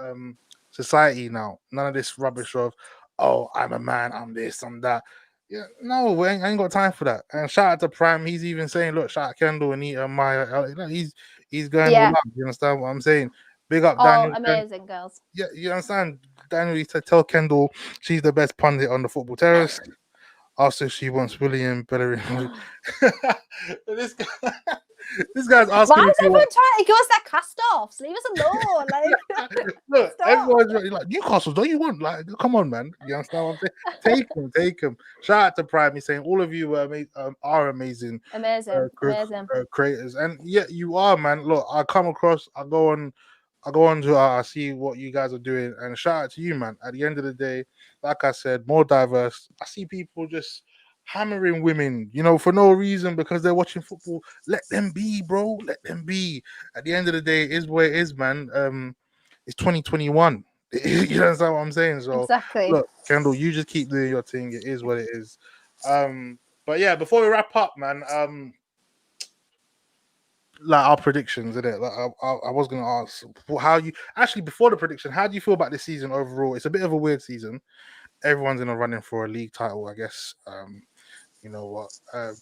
society now. None of this rubbish of, oh, I'm a man, I'm this, I'm that. Yeah, no, I ain't got time for that. And shout out to Prime. He's even saying, look, shout out Kendall, Anita, Maya. He's going all Yeah. out. You understand what I'm saying? Big up All Daniel. amazing girls. Yeah, you understand? Daniel used to tell Kendall she's the best pundit on the football terrace. Also, she wants William Bellerin. This guy. This guy's asking Why if is you everyone want. trying to give us their cast-offs? Leave us alone. Like, Look, stop. everyone's like Newcastle. Don't you want like? Come on, man. You understand what I'm saying? Take him. Shout out to Prime. He's saying all of you are amazing Amazing, amazing. creators, and yeah, you are, man. Look, I come across. I go on to. I see what you guys are doing, and shout out to you, man. At the end of the day, like I said, more diverse. I see people just hammering women, for no reason because they're watching football. Let them be, bro. Let them be. At the end of the day, it is where it is, man. It's 2021. You understand what I'm saying? So Exactly. look, Kendall, you just keep doing your thing. It is what it is. But yeah, before we wrap up, man, like our predictions, isn't it? Like I was gonna ask how you actually before the prediction, how do you feel about this season overall? It's a bit of a weird season. Everyone's in a running for a league title, I guess. You know what?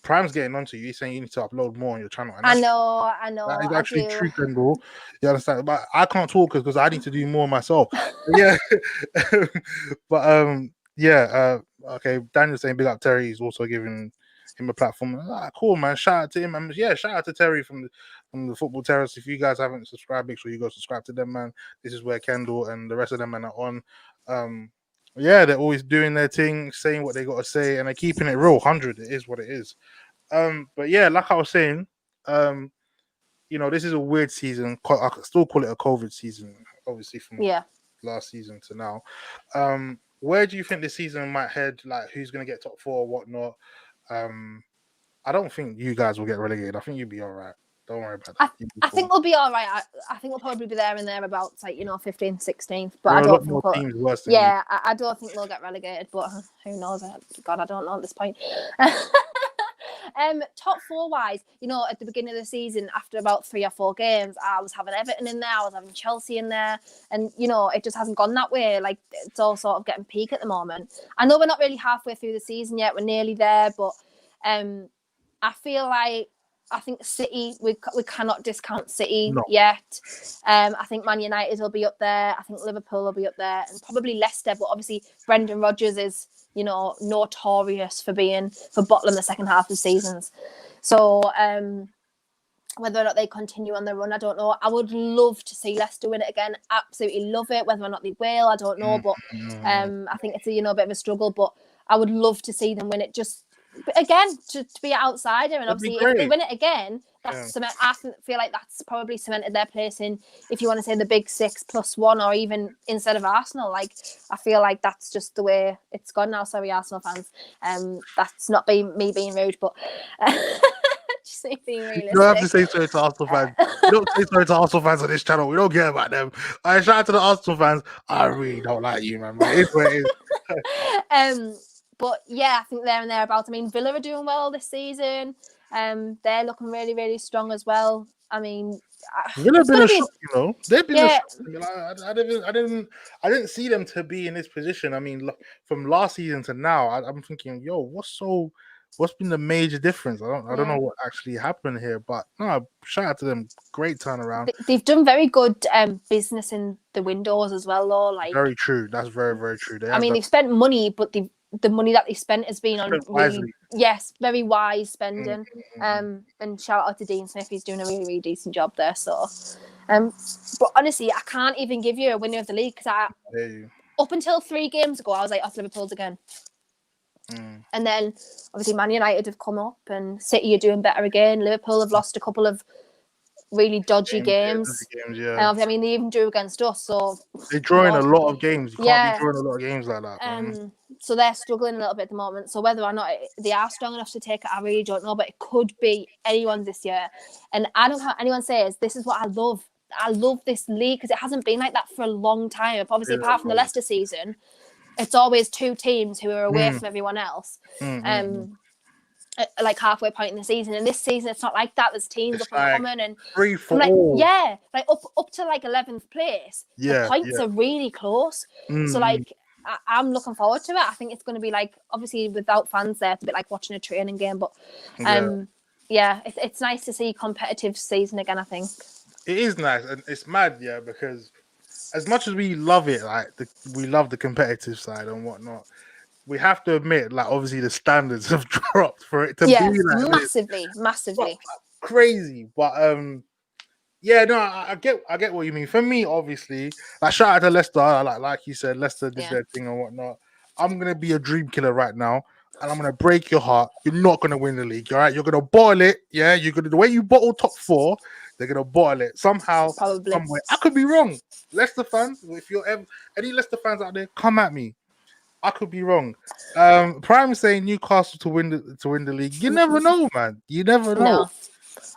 Prime's getting onto you. He's saying you need to upload more on your channel, and I that's know, that is I actually do. true, Kendall. You understand? But I can't talk because I need to do more myself. But yeah, but yeah. Okay, Daniel's saying big up Terry. He's also giving him a platform. Cool, man. Shout out to him, and yeah, shout out to Terry from the Football Terrace. If you guys haven't subscribed, make sure you go subscribe to them, man. This is where Kendall and the rest of them men are on. Um, yeah, they're always doing their thing, saying what they got to say, and they're keeping it real. 100, it is what it is. But yeah, like I was saying, um, this is a weird season. I could still call it a COVID season, obviously from Yeah. last season to now. Where do you think this season might head? Like, who's going to get top four or whatnot? Um, I don't think you guys will get relegated. I think you'll be all right. Don't worry about that. You'll be I cool. think we'll be all right. I think we'll probably be there and thereabouts, like 15th, 16th. But There I are a don't lot think more we'll. teams worse than you. Yeah, I don't think we'll get relegated. But who knows? God, I don't know at this point. Top four wise, at the beginning of the season, after about 3 or 4 games, I was having Everton in there, I was having Chelsea in there, and it just hasn't gone that way. Like, it's all sort of getting peak at the moment. I know we're not really halfway through the season yet; we're nearly there, but I feel like I think City, we cannot discount City yet. I think Man United will be up there. I think Liverpool will be up there, and probably Leicester. But obviously, Brendan Rodgers is notorious for bottling the second half of seasons. So whether or not they continue on the run, I don't know. I would love to see Leicester win it again. Absolutely love it. Whether or not they will, I don't know. But I think it's a bit of a struggle. But I would love to see them win it. Just again to be an outsider, and obviously if they win it again, that's I feel like that's probably cemented their place in, if you want to say, the big 6 plus 1, or even instead of Arsenal. Like, I feel like that's just the way it's gone now. Sorry, Arsenal fans. That's not me being rude, but just being realistic. You don't have to say sorry to Arsenal fans. You don't say sorry to Arsenal fans on this channel. We don't care about them. I shout out to the Arsenal fans. I really don't like you, man. But it's where it is. But yeah, I think there and thereabouts. I mean, Villa are doing well this season. They're looking really, really strong as well. I mean, Villa have been a shock, They've been a shock. I didn't see them to be in this position. I mean, from last season to now, I'm thinking, what's been the major difference? I don't know what actually happened here, but no, shout out to them. Great turnaround. They've done very good business in the windows as well, though. Like, very true. That's very, very true. They've spent money, but the money that they spent has been on really, very wise spending. And shout out to Dean Smith, he's doing a really, really decent job there. So, but honestly, I can't even give you a winner of the league, because up until 3 games ago, I was like, Liverpool's again. And then obviously Man United have come up, and City are doing better again. Liverpool have lost a couple of really dodgy games. I mean, they even drew against us, so they're drawing a lot of games. You can't be drawing a lot of games like that. So they're struggling a little bit at the moment. So whether or not they are strong enough to take it, I really don't know. But it could be anyone's this year. And I don't care what anyone says, this is what I love. I love this league because it hasn't been like that for a long time. Obviously, apart from the Leicester season, it's always 2 teams who are away from everyone else. Like halfway point in the season, and this season it's not like that. There's teams up and coming, and free for all. Like up to like 11th place. The points are really close. So like I'm looking forward to it. I think it's going to be like, obviously without fans there, it's a bit like watching a training game. But it's nice to see competitive season again. I think it is nice, and it's mad, because as much as we love it, we love the competitive side and whatnot, we have to admit, like, obviously the standards have dropped for it to be like massively. crazy. But yeah, no, I get what you mean. For me, obviously, like shout out to Leicester. Like you said, Leicester did Yeah. their thing and whatnot. I'm gonna be a dream killer right now, and I'm gonna break your heart. You're not gonna win the league. All right, you're gonna bottle it. Yeah, you're gonna the way you bottle top four. They're gonna bottle it somehow, Probably. somewhere. I could be wrong. Leicester fans, if you're ever any Leicester fans out there, come at me. I could be wrong. Prime saying Newcastle to win the league. You never know, man. You never know. No.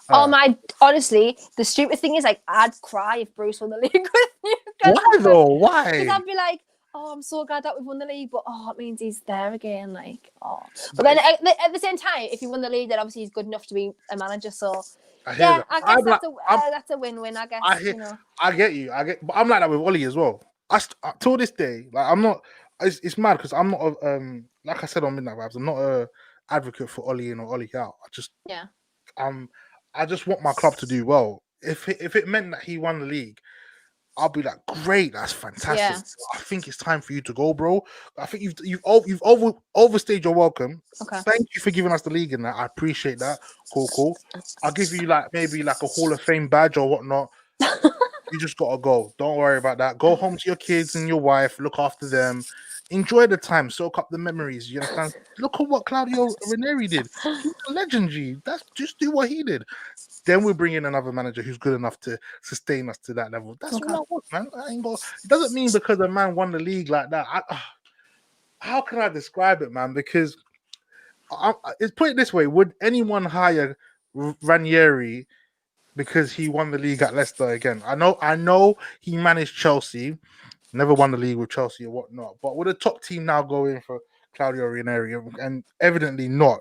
Oh my! Honestly, the stupid thing is, like, I'd cry if Bruce won the league with Why Newcastle though? because Why? I'd be like, "Oh, I'm so glad that we've won the league," but it means he's there again. Like, oh. But But then at the same time, if he won the league, then obviously he's good enough to be a manager. So I hear yeah, that. I guess I'm like, that's a win-win. I I guess hear, I get you. But I'm like that with Ollie as well. Till this day, like I'm not. It's mad because I'm not like I said on Midnight Vibes, I'm not a advocate for Ollie in or Ollie out. Yeah, Um, I just want my club to do well. If it meant that he won the league, I'll be like, great, that's fantastic. yeah. I think it's time for you to go, bro. I think you've overstayed your welcome. Okay. Thank you for giving us the league in that. I appreciate that. Cool, cool. I'll give you like maybe like a Hall of Fame badge or whatnot. You just gotta go. Don't worry about that. Go home to your kids and your wife. Look after them. Enjoy the time. Soak up the memories. You understand? Look at what Claudio Ranieri did. He's a legend, G. That's just do what he did. Then we bring in another manager who's good enough to sustain us to that level. That's all Okay. I want, man. I ain't go. It doesn't mean because a man won the league like that. How can I describe it, man? Because it's put it this way: would anyone hire Ranieri because he won the league at Leicester again? I know, he managed Chelsea, never won the league with Chelsea or whatnot. But would a top team now go in for Claudio Ranieri? And evidently not.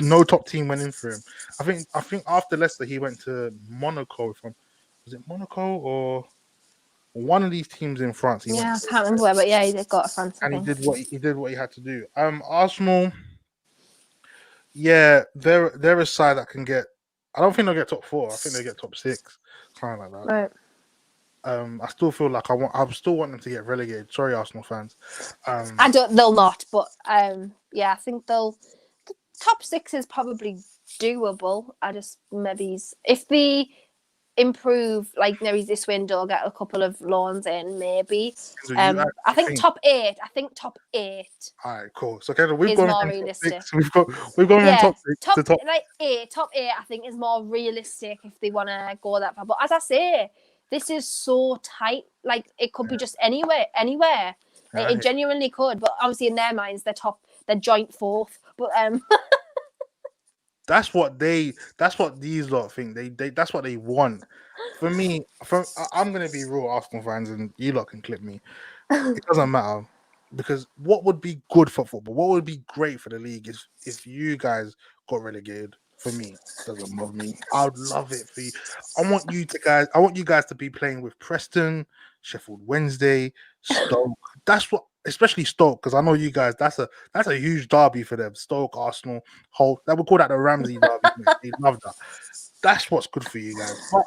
No top team went in for him. I think after Leicester he went to Monaco. Was it Monaco or one of these teams in France? He went Yeah, to, I can't remember where, but yeah, he got a France, I and he think. did what he had to do. Arsenal, yeah, they're a side that can get. I don't think they'll get top four. I think they get top six, something like that. Right. I still feel like I still want them to get relegated. Sorry, Arsenal fans. I don't. They'll not, but yeah, I think they'll. The top six is probably doable. I just if they improve, like maybe this window, get a couple of loans in, maybe. So you I actually think think, top eight. I think top eight all right, cool. So Kendall, we've is gone more from top realistic. six. We've gone from Yeah, top six top to top. like eight. Top eight, I think, is more realistic if they want to go that far. But as I say, this is so tight. Like it could be just anywhere. Yeah, It genuinely could. But obviously, in their minds, they're joint fourth. But that's what these lot think. They that's what they want. For me, I'm gonna be real Arsenal fans, and you lot can clip me. It doesn't matter because what would be good for football, what would be great for the league is if you guys got relegated. For me, doesn't bother me. I would love it for you. I want you guys to be playing with Preston, Sheffield Wednesday, Stoke. That's what, especially Stoke, because I know you guys. That's a huge derby for them. Stoke, Arsenal, whole. They would call that the Ramsey derby. Mate. They love that. That's what's good for you guys. But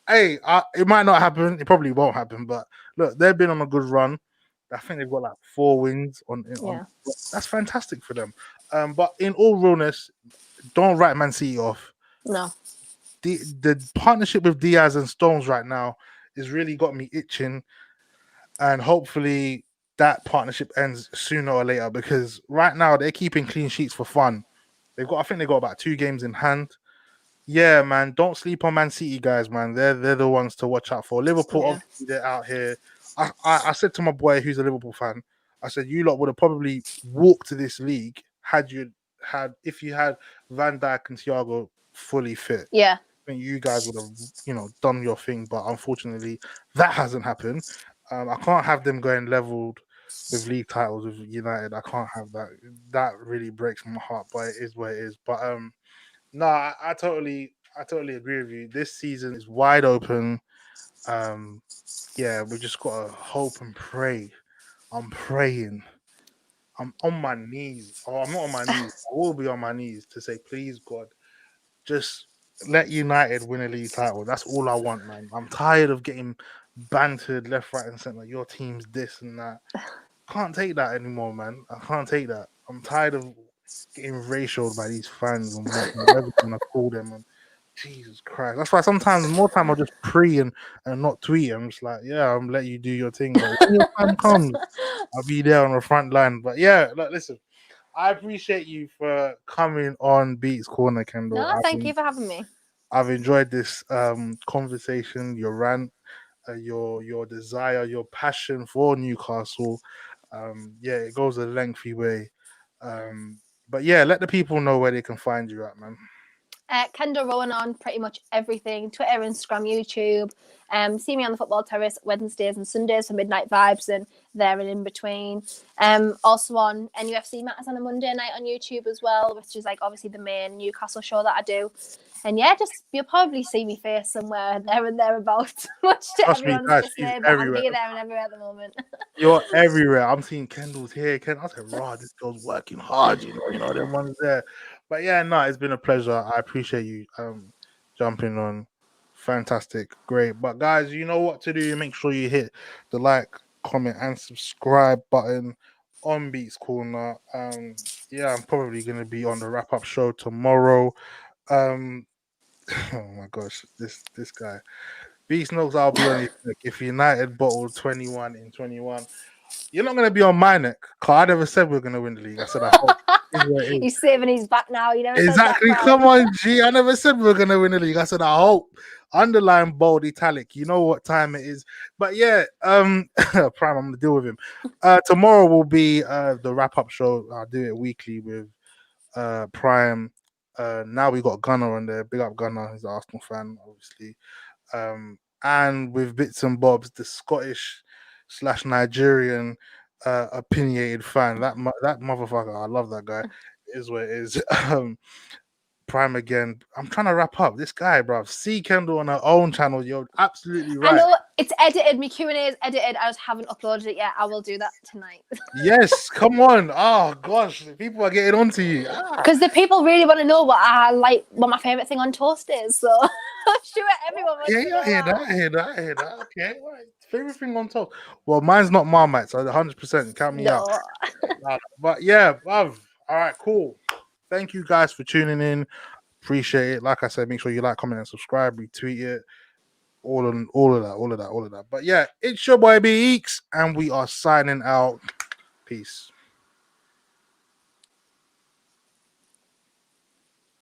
hey, it might not happen. It probably won't happen. But look, they've been on a good run. I think they've got like 4 wins on. yeah, That's fantastic for them. But in all realness, don't write Man City off. no, The partnership with Diaz and Stones right now has really got me itching, and hopefully that partnership ends sooner or later because right now they're keeping clean sheets for fun. I think they got about 2 games in hand. Yeah, man, don't sleep on Man City guys, man. They're the ones to watch out for. Liverpool, yeah, obviously, they're out here. I said to my boy who's a Liverpool fan, I said you lot would have probably walked to this league if you had Van Dijk and Thiago fully fit. yeah, I think you guys would have, done your thing, but unfortunately, that hasn't happened. I can't have them going leveled with league titles with United. I can't have that. That really breaks my heart, but it is what it is. But no, I totally agree with you. This season is wide open. Um, yeah, we just gotta hope and pray. I'm praying. I'm on my knees. Oh, I'm not on my knees. I will be on my knees to say, please, God, just let United win a league title. That's all I want, man. I'm tired of getting bantered left, right, and center. Your team's this and that. Can't take that anymore, man. I can't take that. I'm tired of getting racial by these fans and whatever you want to call them. And Jesus Christ. That's why sometimes more time I'll just pre and not tweet. I'm just like, yeah, I'm let you do your thing. But when your time comes, I'll be there on the front line. But yeah, look, listen, I appreciate you for coming on Beats Corner, Kendall. No, thank you for having me. I've enjoyed this conversation, your rant, your desire, your passion for Newcastle. Yeah, it goes a lengthy way. But yeah, let the people know where they can find you at, man. Kendall Rowan on pretty much everything: Twitter, Instagram, YouTube. See me on the Football Terrace Wednesdays and Sundays for Midnight Vibes and there and in between. Also on NUFC Matters on a Monday night on YouTube as well, which is like obviously the main Newcastle show that I do. And yeah, just you'll probably see me face somewhere there and thereabouts, much to Trust me, everyone's guys, she's dismay. But I'm everywhere. here, there, and everywhere at the moment. You're everywhere. I'm seeing Kendall's here. I said, "Raw, this girl's working hard." Them ones there. But yeah, no, it's been a pleasure. I appreciate you jumping on. Fantastic, great. But guys, you know what to do. Make sure you hit the like, comment, and subscribe button on Beats Corner. Yeah, I'm probably gonna be on the wrap up show tomorrow. Um, oh my gosh, this guy. Beast knows I'll be on his neck. If United bottled 21 in 21, you're not going to be on my neck. Cause I never said we are going to win the league. I said I hope. Is what it is. He's saving his back now. You never said that, Exactly. pal. Come on, G. I never said we were going to win the league. I said I hope. Underline, bold, italic. You know what time it is. But yeah, Prime, I'm going to deal with him. Tomorrow will be the wrap up show. I'll do it weekly with Prime. Now we got Gunner on there. Big up Gunner. He's an Arsenal fan, obviously. And with bits and bobs, the Scottish slash Nigerian opinionated fan. That motherfucker, I love that guy. It is what it is. Prime again. I'm trying to wrap up. This guy, bro. See Kendall on her own channel. You're absolutely right. I know it's edited. My Q&A is edited. I just haven't uploaded it yet. I will do that tonight. Yes, come on. Oh gosh, people are getting onto you. Because the people really want to know what I like, what my favorite thing on toast is. So I'm sure everyone wants to know I hear that. I hear that. Okay, all right. Favorite thing on top. Well, mine's not Marmite, so 100% count me out. But yeah, bruv. All right, cool. Thank you guys for tuning in. Appreciate it. Like I said, make sure you like, comment, and subscribe, retweet it. All of that. But yeah, it's your boy Beeks, and we are signing out. Peace.